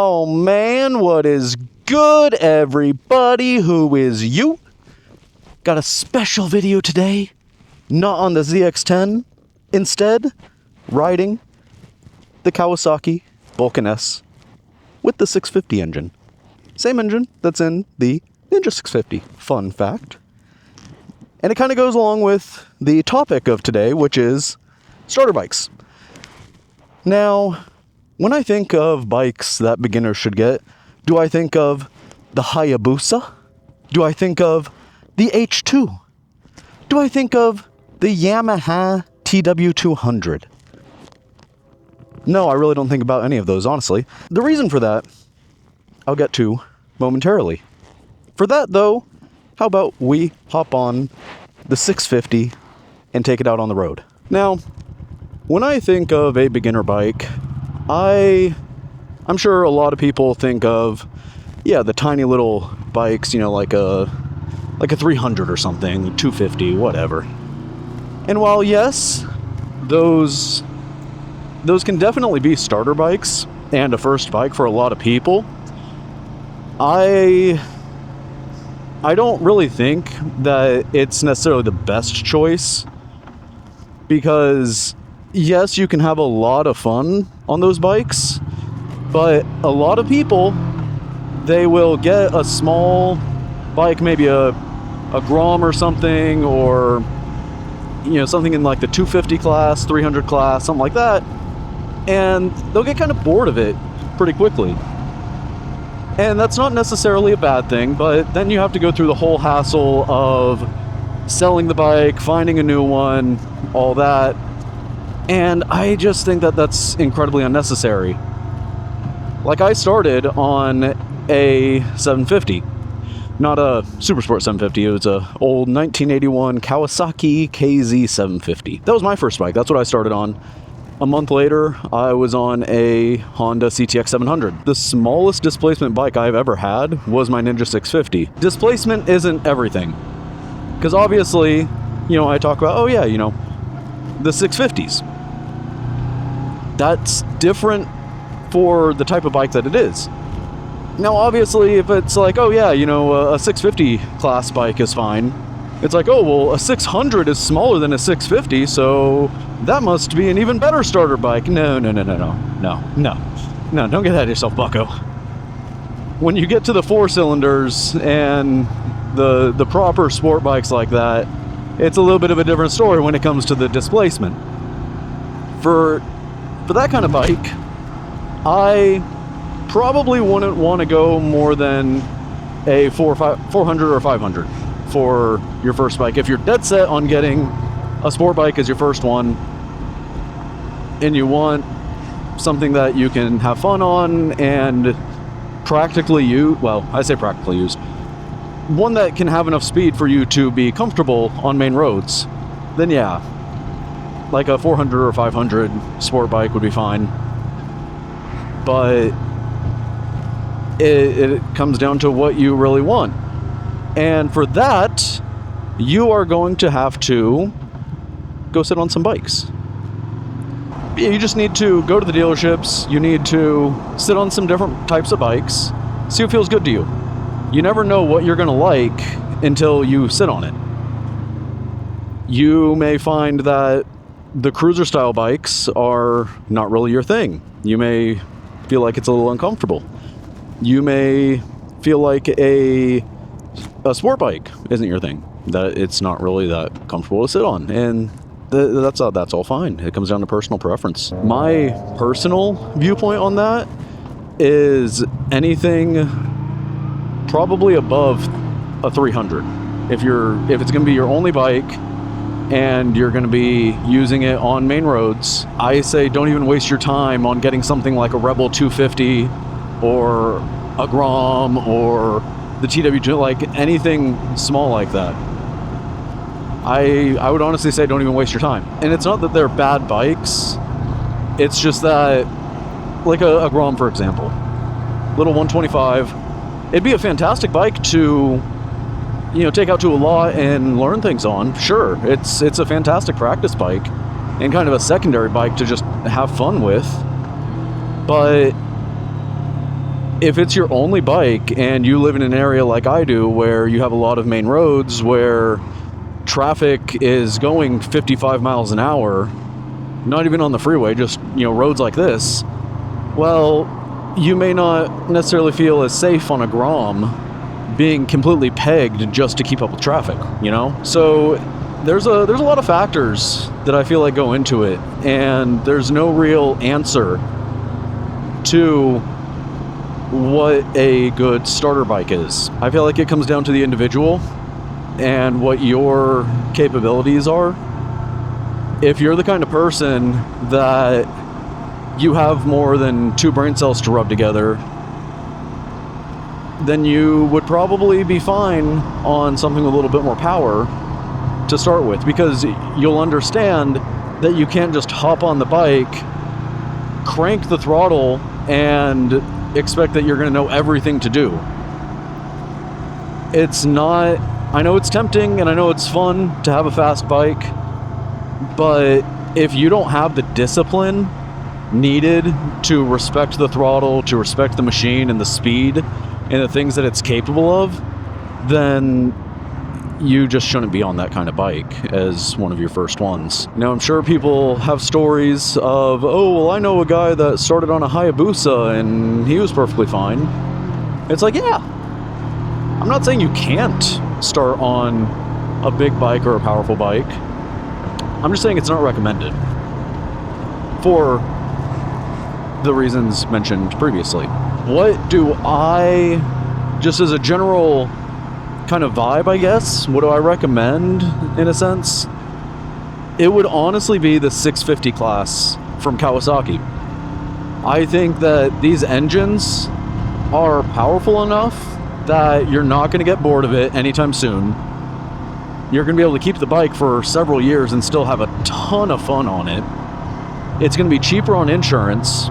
Oh man, what is good, everybody? Who is you? Got a special video today. Not on the ZX-10. Instead, riding the Kawasaki Vulcan S with the 650 engine. Same engine that's in the Ninja 650. Fun fact. And it kind of goes along with the topic of today, which is starter bikes. Now, when I think of bikes that beginners should get, do I think of the Hayabusa? Do I think of the H2? Do I think of the Yamaha TW200? No, I really don't think about any of those, honestly. The reason for that, I'll get to momentarily. For that, though, how about we hop on the 650 and take it out on the road? Now, when I think of a beginner bike, I'm sure a lot of people think of, the tiny little bikes, like a 300 or something, 250, whatever. And while yes, those can definitely be starter bikes and a first bike for a lot of people, I don't really think that it's necessarily the best choice, because yes, you can have a lot of fun on those bikes, but a lot of people, they will get a small bike, maybe a Grom or something, or something in like the 250 class, 300 class, something like that, and they'll get kind of bored of it pretty quickly. And that's not necessarily a bad thing, but then you have to go through the whole hassle of selling the bike, finding a new one, all that. And I just think that that's incredibly unnecessary. Like, I started on a 750. Not a Supersport 750, it was a old 1981 Kawasaki KZ 750. That was my first bike, that's what I started on. A month later, I was on a Honda CTX 700. The smallest displacement bike I've ever had was my Ninja 650. Displacement isn't everything. Because obviously, I talk about, the 650s. That's different for the type of bike that it is. Now, obviously, if it's like, a 650 class bike is fine. It's like, a 600 is smaller than a 650, so that must be an even better starter bike. No, don't get ahead of yourself, bucko. When you get to the 4 cylinders and the proper sport bikes like that, it's a little bit of a different story when it comes to the displacement. For that kind of bike, I probably wouldn't want to go more than a 400 or 500 for your first bike. If you're dead set on getting a sport bike as your first one, and you want something that you can have fun on and practically use, I say practically used, one that can have enough speed for you to be comfortable on main roads, then like a 400 or 500 sport bike would be fine. But it comes down to what you really want. And for that, you are going to have to go sit on some bikes. You just need to go to the dealerships. You need to sit on some different types of bikes. See what feels good to you. You never know what you're going to like until you sit on it. You may find that the cruiser style bikes are not really your thing. You may feel like it's a little uncomfortable. You may feel like a sport bike isn't your thing, that it's not really that comfortable to sit on, and that's all fine. It comes down to personal preference. My personal viewpoint on that is anything probably above a 300. If it's going to be your only bike and you're going to be using it on main roads, I say don't even waste your time on getting something like a Rebel 250 or a Grom or the TW2, like anything small like that. I would honestly say don't even waste your time. And it's not that they're bad bikes, it's just that, like a Grom, for example, little 125, it'd be a fantastic bike to take out to a lot and learn things on. Sure, it's a fantastic practice bike and kind of a secondary bike to just have fun with. But if it's your only bike and you live in an area like I do where you have a lot of main roads where traffic is going 55 miles an hour, not even on the freeway, just, roads like this, well, you may not necessarily feel as safe on a Grom being completely pegged just to keep up with traffic, So there's a lot of factors that I feel like go into it, and there's no real answer to what a good starter bike is. I feel like it comes down to the individual and what your capabilities are. If you're the kind of person that you have more than 2 brain cells to rub together, then you would probably be fine on something with a little bit more power to start with, because you'll understand that you can't just hop on the bike, crank the throttle, and expect that you're going to know everything to do. It's not... I know it's tempting and I know it's fun to have a fast bike, but if you don't have the discipline needed to respect the throttle, to respect the machine and the speed and the things that it's capable of, then you just shouldn't be on that kind of bike as one of your first ones. Now, I'm sure people have stories of, oh, well, I know a guy that started on a Hayabusa and he was perfectly fine. It's like, yeah, I'm not saying you can't start on a big bike or a powerful bike. I'm just saying it's not recommended for the reasons mentioned previously. What do I, just as a general kind of vibe, I guess, what do I recommend in a sense? It would honestly be the 650 class from Kawasaki. I think that these engines are powerful enough that you're not going to get bored of it anytime soon. You're going to be able to keep the bike for several years and still have a ton of fun on it. It's going to be cheaper on insurance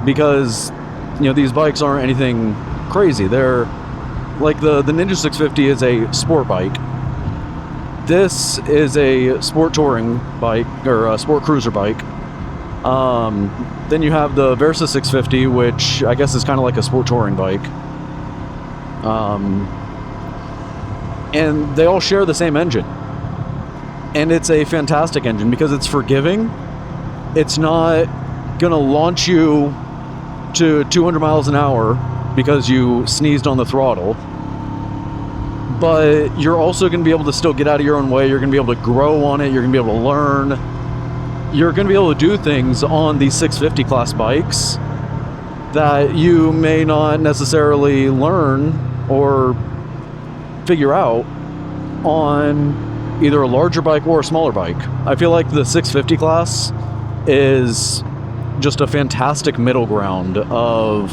because, these bikes aren't anything crazy. They're like the Ninja 650 is a sport bike. This is a sport touring bike, or a sport cruiser bike. Then you have the Versa 650, which I guess is kind of like a sport touring bike. And they all share the same engine. And it's a fantastic engine because it's forgiving. It's not going to launch you to 200 miles an hour because you sneezed on the throttle. But you're also going to be able to still get out of your own way. You're going to be able to grow on it. You're going to be able to learn. You're going to be able to do things on these 650 class bikes that you may not necessarily learn or figure out on either a larger bike or a smaller bike. I feel like the 650 class is just a fantastic middle ground of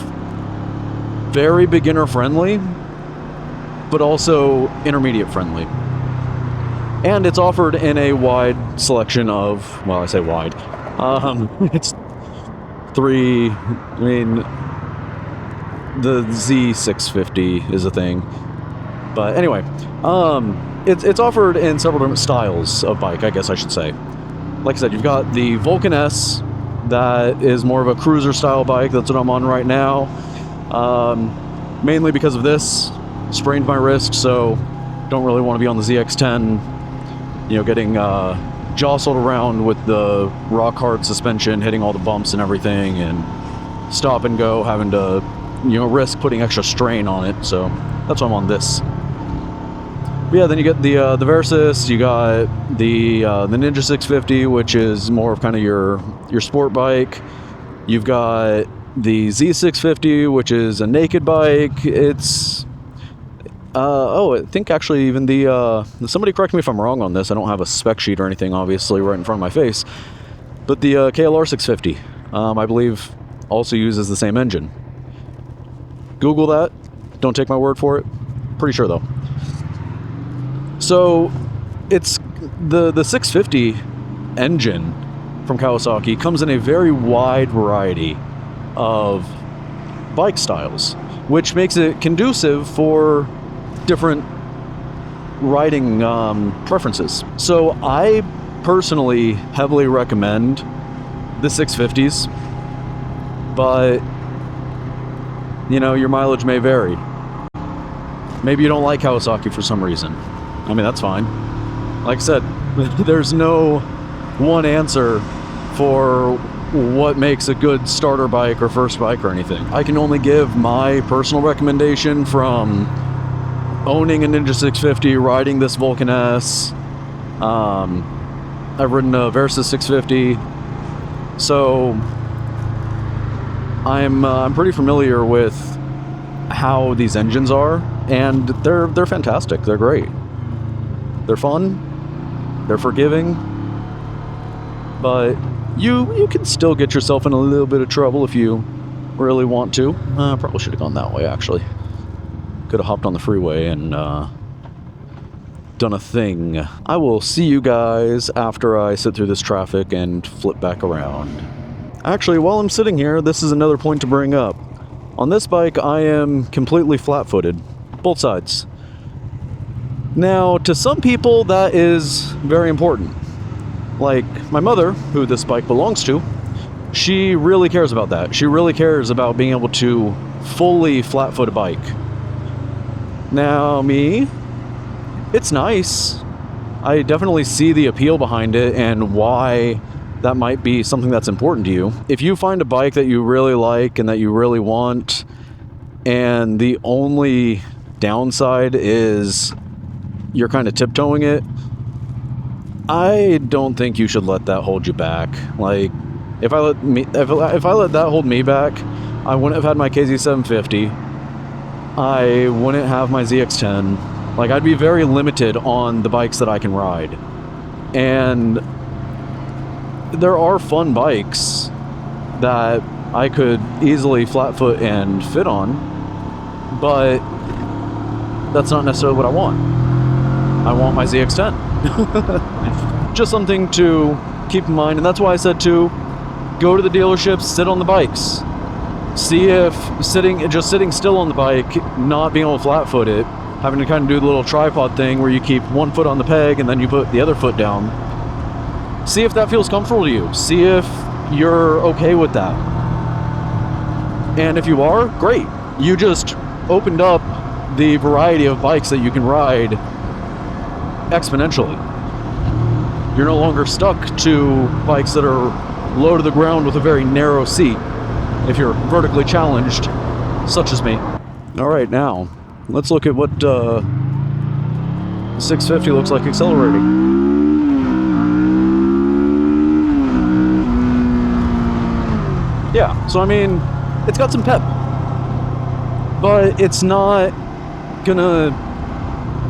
very beginner friendly, but also intermediate friendly. And it's offered in a wide selection of, well, I say wide. It's three, the Z650 is a thing. But anyway, it's offered in several different styles of bike, I guess I should say. Like I said, you've got the Vulcan S, that is more of a cruiser style bike. That's what I'm on right now. Mainly because of this. Sprained my wrist, so don't really want to be on the ZX10, getting jostled around with the rock hard suspension, hitting all the bumps and everything, and stop and go, having to, risk putting extra strain on it. So that's why I'm on this. But yeah, then you get the Versys, you got the Ninja 650, which is more of kind of your sport bike. You've got the Z650, which is a naked bike. It's I think actually even somebody correct me if I'm wrong on this. I don't have a spec sheet or anything, obviously, right in front of my face. But the KLR 650, I believe, also uses the same engine. Google that. Don't take my word for it. Pretty sure, though. So, it's the 650 engine from Kawasaki comes in a very wide variety of bike styles, which makes it conducive for different riding preferences. So I personally heavily recommend the 650s, but You know, your mileage may vary. Maybe you don't like Kawasaki for some reason. I mean, that's fine. Like I said, there's no one answer for what makes a good starter bike or first bike or anything. I can only give my personal recommendation from owning a Ninja 650, riding this Vulcan S. I've ridden a Versys 650, so I'm pretty familiar with how these engines are, and they're fantastic. They're great. They're fun. They're forgiving. But you can still get yourself in a little bit of trouble if you really want to. Probably should have gone that way, actually. Could have hopped on the freeway and done a thing. I will see you guys after I sit through this traffic and flip back around. Actually, while I'm sitting here, this is another point to bring up. On this bike, I am completely flat-footed. Both sides. Now, to some people, that is very important. Like my mother, who this bike belongs to, she really cares about that. She really cares about being able to fully flat-foot a bike. Now, me, it's nice. I definitely see the appeal behind it and why that might be something that's important to you. If you find a bike that you really like and that you really want, and the only downside is you're kind of tiptoeing it, I don't think you should let that hold you back. Like, if I let that hold me back, I wouldn't have had my KZ750. I wouldn't have my ZX10. Like, I'd be very limited on the bikes that I can ride. And there are fun bikes that I could easily flat foot and fit on, but that's not necessarily what I want. I want my ZX10. Just something to keep in mind, and that's why I said to go to the dealerships, sit on the bikes, see if just sitting still on the bike, not being able to flat foot it, having to kind of do the little tripod thing where you keep one foot on the peg and then you put the other foot down. See if that feels comfortable to you. See if you're okay with that. And if you are, great. You just opened up the variety of bikes that you can ride exponentially. You're no longer stuck to bikes that are low to the ground with a very narrow seat if you're vertically challenged, such as me. All right, now let's look at what 650 looks like accelerating. Yeah, so I mean, it's got some pep, but it's not gonna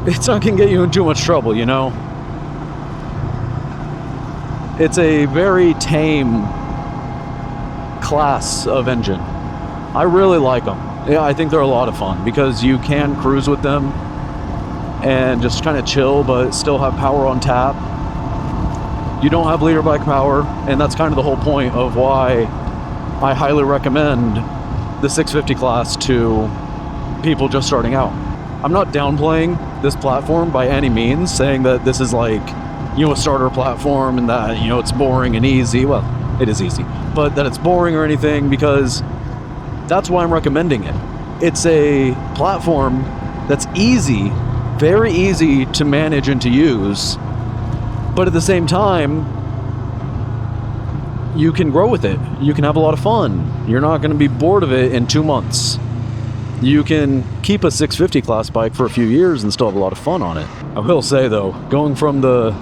get you in too much trouble, you know? It's a very tame class of engine. I really like them. Yeah, I think they're a lot of fun because you can cruise with them and just kind of chill, but still have power on tap. You don't have leader bike power, and that's kind of the whole point of why I highly recommend the 650 class to people just starting out. I'm not downplaying this platform by any means, saying that this is like, you know, a starter platform and that, you know, it's boring and easy. Well, it is easy, but that it's boring or anything, because that's why I'm recommending it. It's a platform that's easy, very easy to manage and to use, but at the same time, you can grow with it. You can have a lot of fun. You're not going to be bored of it in 2 months. You can keep a 650 class bike for a few years and still have a lot of fun on it. I will say though, going from the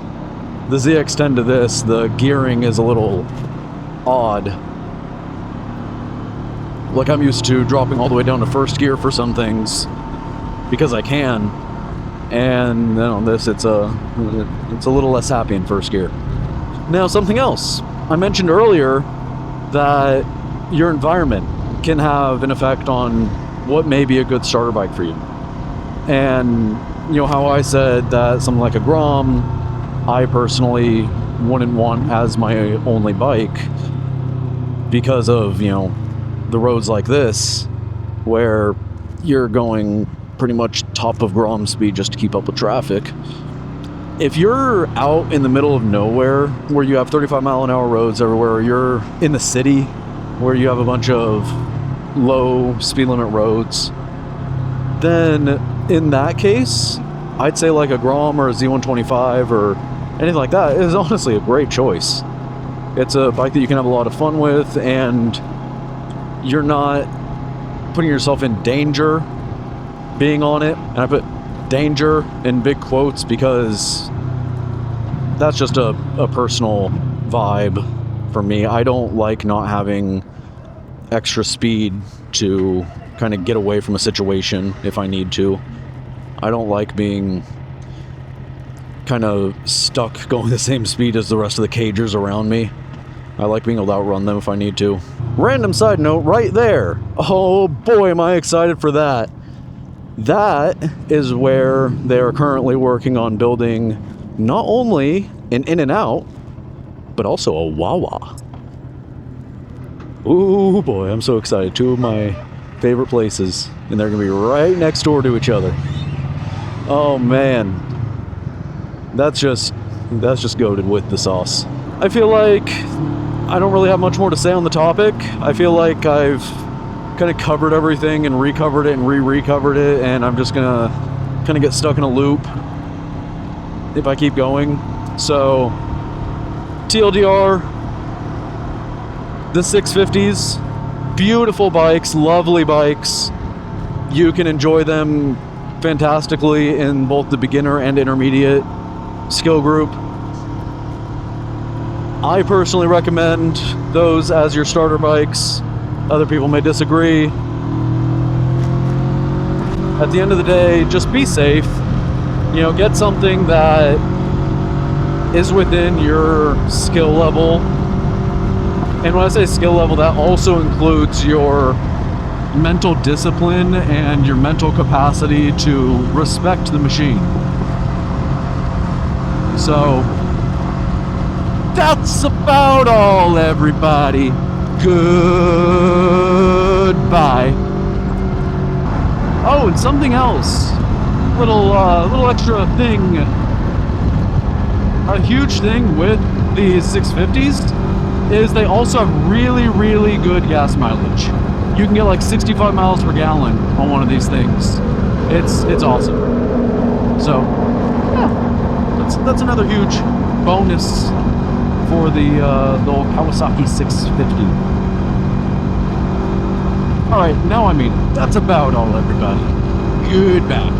ZX10 to this, the gearing is a little odd. Like, I'm used to dropping all the way down to first gear for some things because I can, and then on this it's a little less happy in first gear. Now, something else. I mentioned earlier that your environment can have an effect on what may be a good starter bike for you. And you know how I said that something like a Grom, I personally wouldn't want as my only bike because of, you know, the roads like this where you're going pretty much top of Grom speed just to keep up with traffic. If you're out in the middle of nowhere where you have 35-mile-an-hour roads everywhere, or you're in the city where you have a bunch of low speed limit roads, then in that case, I'd say like a Grom or a Z125 or anything like that is honestly a great choice. It's a bike that you can have a lot of fun with, and you're not putting yourself in danger being on it. And I put danger in big quotes because that's just a personal vibe for me. I don't like not having extra speed to kind of get away from a situation if I need to. I don't like being kind of stuck going the same speed as the rest of the cagers around me. I like being able to outrun them if I need to. Random side note right there. Oh boy, am I excited for that. That is where they are currently working on building not only an In-N-Out, but also a Wawa. Ooh boy, I'm so excited. Two of my favorite places, and they're gonna be right next door to each other. Oh man, that's just goated with the sauce. I feel like I don't really have much more to say on the topic. I feel like I've kind of covered everything and recovered it and recovered it, and I'm just gonna kind of get stuck in a loop if I keep going. So TLDR, the 650s, beautiful bikes, lovely bikes. You can enjoy them fantastically in both the beginner and intermediate skill group. I personally recommend those as your starter bikes. Other people may disagree. At the end of the day, just be safe. You know, get something that is within your skill level. And when I say skill level, that also includes your mental discipline and your mental capacity to respect the machine. So that's about all, everybody. Goodbye. Oh, and something else. Little extra thing. A huge thing with these 650s is they also have really, really good gas mileage. You can get like 65 miles per gallon on one of these things. It's awesome. So, yeah, that's another huge bonus for the old Kawasaki 650. All right, now I mean, that's about all, everybody. Goodbye.